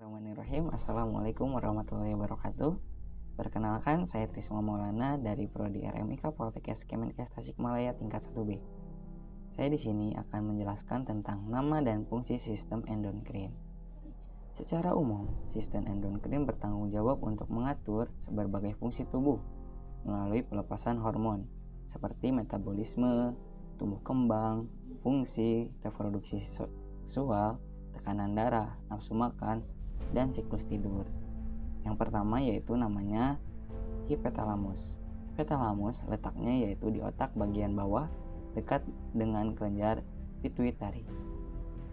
Bismillahirrahmanirrahim. Assalamualaikum warahmatullahi wabarakatuh. Perkenalkan, saya Trisma Maulana dari Prodi RMIK Poltekkes Kemenkes Tasikmalaya tingkat 1B. Saya di sini akan menjelaskan tentang nama dan fungsi sistem endokrin. Secara umum, sistem endokrin bertanggung jawab untuk mengatur berbagai fungsi tubuh melalui pelepasan hormon seperti metabolisme, tumbuh kembang, fungsi, reproduksi seksual, tekanan darah, nafsu makan, dan siklus tidur. Yang pertama yaitu namanya hipotalamus. Hipotalamus letaknya yaitu di otak bagian bawah dekat dengan kelenjar pituitari.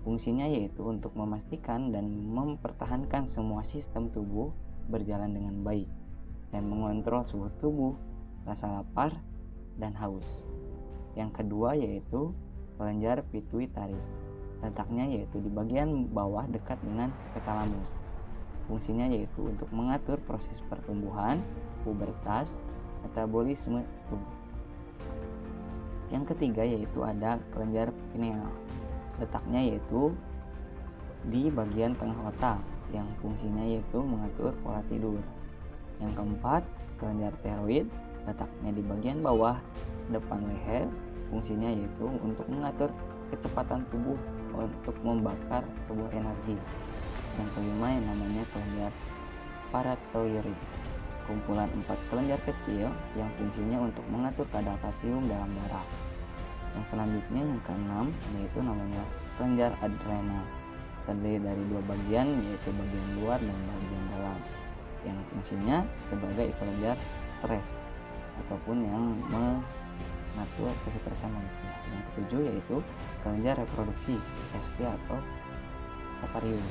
Fungsinya yaitu untuk memastikan dan mempertahankan semua sistem tubuh berjalan dengan baik dan mengontrol suhu tubuh, rasa lapar, dan haus. Yang kedua yaitu kelenjar pituitari. Letaknya yaitu di bagian bawah dekat dengan hipotalamus. Fungsinya yaitu untuk mengatur proses pertumbuhan, pubertas, metabolisme tubuh. Yang ketiga yaitu ada kelenjar pineal. Letaknya yaitu di bagian tengah otak yang fungsinya yaitu mengatur pola tidur. Yang keempat, kelenjar tiroid. Letaknya di bagian bawah depan leher. Fungsinya yaitu untuk mengatur kecepatan tubuh untuk membakar sebuah energi. Yang kelima yang namanya kelenjar paratiroid, kumpulan 4 kelenjar kecil yang fungsinya untuk mengatur kadar kalsium dalam darah. Yang selanjutnya yang keenam yaitu namanya kelenjar adrenal, terdiri dari 2 bagian yaitu bagian luar dan bagian dalam, yang fungsinya sebagai kelenjar stres ataupun yang mengatur kesetresan manusia. Yang ketujuh yaitu kelenjar reproduksi ST atau ovarium,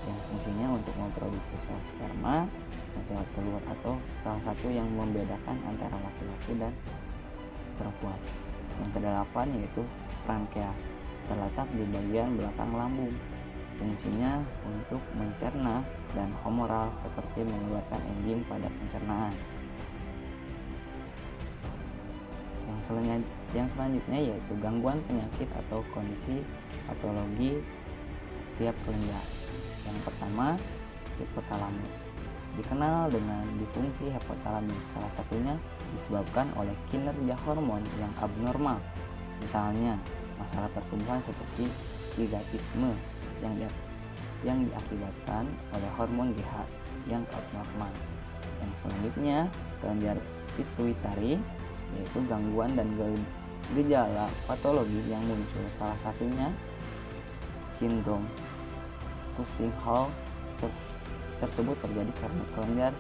yang fungsinya untuk memproduksi sel sperma dan sel telur atau salah satu yang membedakan antara laki-laki dan perempuan. Yang kedelapan yaitu pankreas, terletak di bagian belakang lambung. Fungsinya untuk mencerna dan humoral seperti mengeluarkan enzim pada pencernaan. Yang selanjutnya yaitu gangguan penyakit atau kondisi patologi tiap kelenjar. Yang pertama, hipotalamus. Dikenal dengan disfungsi hipotalamus, salah satunya disebabkan oleh kinerja hormon yang abnormal. Misalnya, masalah pertumbuhan seperti gigatisme yang diakibatkan oleh hormon GH yang abnormal. Yang selanjutnya, kelenjar pituitari, yaitu gangguan dan gejala patologi yang muncul, salah satunya sindrom Cushing-Hall tersebut terjadi karena kelenjar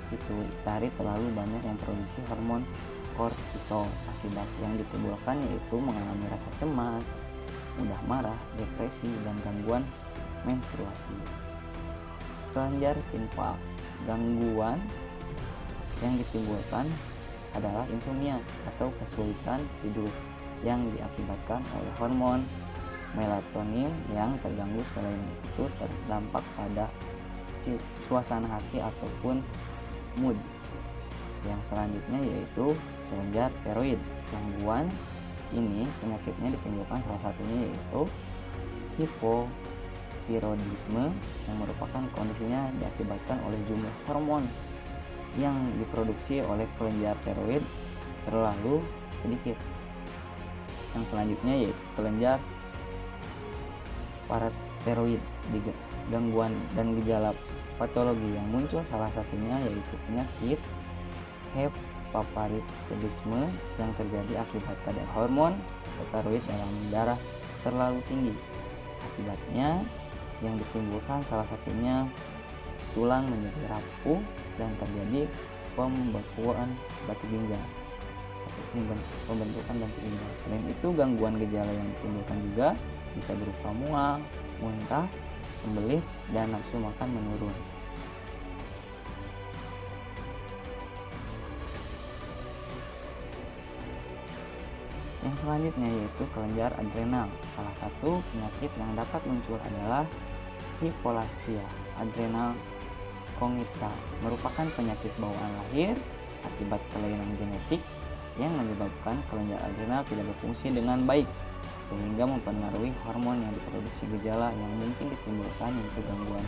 pituitari terlalu banyak memproduksi hormon kortisol. Akibat yang ditimbulkan yaitu mengalami rasa cemas, mudah marah, depresi, dan gangguan menstruasi. Kelenjar timpal, gangguan yang ditimbulkan adalah insomnia atau kesulitan tidur yang diakibatkan oleh hormon melatonin yang terganggu. Selain itu terdampak pada suasana hati ataupun mood. Yang selanjutnya yaitu kelenjar tiroid. Gangguan ini penyakitnya ditimbulkan salah satunya yaitu hipotiroidisme yang merupakan kondisinya diakibatkan oleh jumlah hormon yang diproduksi oleh kelenjar tiroid terlalu sedikit. Yang selanjutnya yaitu kelenjar paratiroid. Gangguan dan gejala patologi yang muncul salah satunya yaitu penyakit hipoparathyroidisme yang terjadi akibat kadar hormon tiroid dalam darah terlalu tinggi. Akibatnya yang ditimbulkan salah satunya tulang menjadi rapuh dan terjadi pembekuan batu ginjal ataupun pembentukan batu ginjal. Selain itu, gangguan gejala yang ditimbulkan juga bisa berupa mual, muntah, sembelit, dan nafsu makan menurun. Yang selanjutnya yaitu kelenjar adrenal. Salah satu penyakit yang dapat muncul adalah hipoplasia adrenal kongita, merupakan penyakit bawaan lahir akibat kelainan genetik yang menyebabkan kelenjar adrenal tidak berfungsi dengan baik sehingga mempengaruhi hormon yang diproduksi. Gejala yang mungkin ditimbulkan yaitu gangguan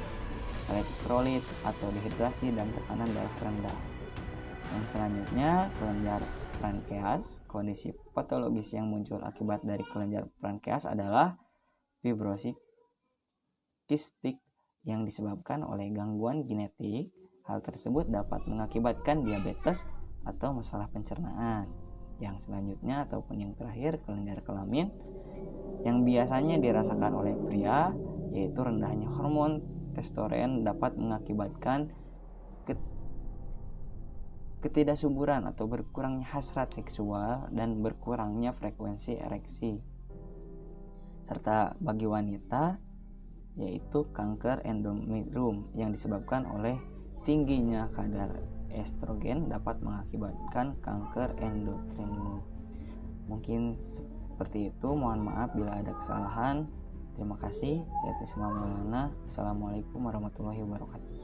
elektrolit atau dehidrasi dan tekanan darah rendah. Yang selanjutnya, kelenjar pankreas. Kondisi patologis yang muncul akibat dari kelenjar pankreas adalah fibrosis kistik yang disebabkan oleh gangguan genetik. Hal tersebut dapat mengakibatkan diabetes atau masalah pencernaan. Yang selanjutnya ataupun yang terakhir, kelenjar kelamin yang biasanya dirasakan oleh pria, yaitu rendahnya hormon testosteron dapat mengakibatkan ketidaksuburan atau berkurangnya hasrat seksual dan berkurangnya frekuensi ereksi. Serta bagi wanita, yaitu kanker endometrium yang disebabkan oleh tingginya kadar estrogen dapat mengakibatkan kanker endometrium. Mungkin seperti itu, mohon maaf bila ada kesalahan. Terima kasih. Saya Trisma Maulana. Assalamualaikum warahmatullahi wabarakatuh.